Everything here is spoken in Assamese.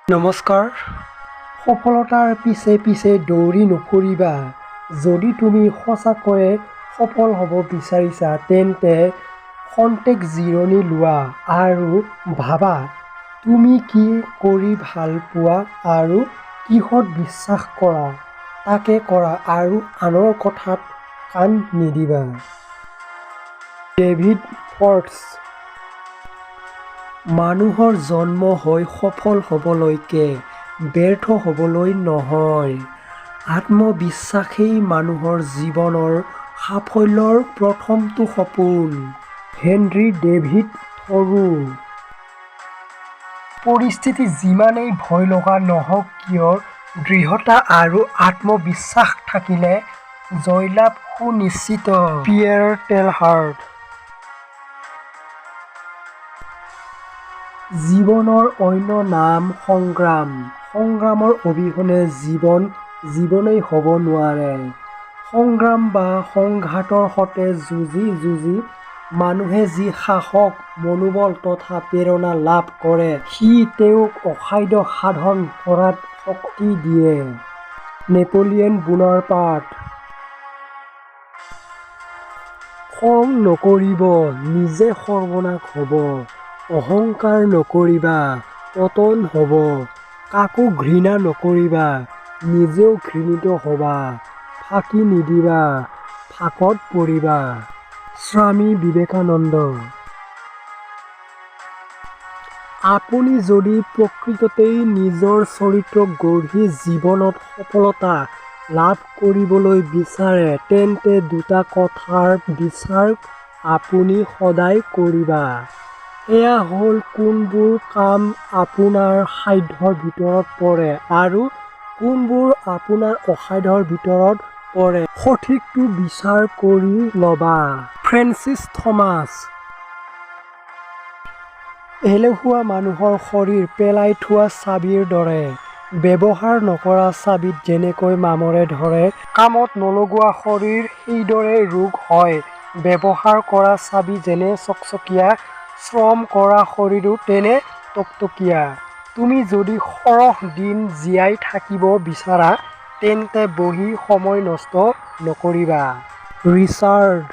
নমস্কাৰ। সফলতাৰ পিছে পিছে দৌৰি নুফুৰিবা। যদি তুমি সঁচাকৈয়ে সফল হ'ব বিচাৰিছা তেন্তে খন্তেক জিৰণি লোৱা আৰু ভাবা তুমি কি কৰি ভাল পোৱা আৰু কিহত বিশ্বাস কৰা তাকে কৰা আৰু আনৰ কথাত কাণ নিদিবা। David Forbes. মানুহৰ জন্ম হয় সফল হ'বলৈকে, ব্যৰ্থ হ'বলৈ নহয়। আত্মবিশ্বাসেই মানুহৰ জীৱনৰ সাফল্যৰ প্ৰথমটো সপোন। Henry David Thoreau. পৰিস্থিতি যিমানেই ভয় লগা নহওক কিয়, দৃঢ়তা আৰু আত্মবিশ্বাস থাকিলে জয়লাভ সুনিশ্চিত। পিয়েৰ টেলহাৰ্ড। জীৱনৰ অন্য নাম সংগ্ৰাম। সংগ্ৰামৰ অবিহনে জীৱনেই হ'ব নোৱাৰে। সংগ্ৰাম বা সংঘাতৰ সৈতে যুঁজি যুঁজি মানুহে যি সাহস, মনোবল তথা প্ৰেৰণা লাভ কৰে সি তেওঁক অসাধ্য সাধন কৰাত শক্তি দিয়ে। Napoleon Bonaparte. খং নকৰিব, নিজে সৰ্বনাশ হ'ব। অহংকাৰ নকৰিবা, পতন হ'ব। কাকো ঘৃণা নকৰিবা, নিজেও ঘৃণিত হ'বা। ফাঁকি নিদিবা, ফাঁকত পৰিবা। স্বামী বিবেকানন্দ। আপুনি যদি প্ৰকৃততেই নিজৰ চৰিত্ৰ গঢ়ি জীৱনত সফলতা লাভ কৰিবলৈ বিচাৰে তেন্তে দুটা কথাৰ বিচাৰ আপুনি সদায় কৰিবা। সেয়া হ'ল কোনবোৰ কাম আপোনাৰ সাধ্যৰ ভিতৰত পৰে আৰু কোনবোৰ আপোনাৰ অসাধ্যৰ ভিতৰত পৰে সঠিকটো বিচাৰ কৰি ল'বা। Francis Thomas. এলেহুৱা মানুহৰ শৰীৰ পেলাই থোৱা চাবিৰ দৰে। ব্যৱহাৰ নকৰা চাবিত যেনেকৈ মামৰে ধৰে, কামত নলগোৱা শৰীৰ সেইদৰে ৰোগ হয়। ব্যৱহাৰ কৰা চাবি যেনে চকচকীয়া, শ্ৰম কৰা শৰীৰো তেনে টকটকীয়া। তুমি যদি সৰহ দিন জীয়াই থাকিব বিচাৰা তেন্তে বহি সময় নষ্ট নকৰিবা। ৰিচাৰ্ড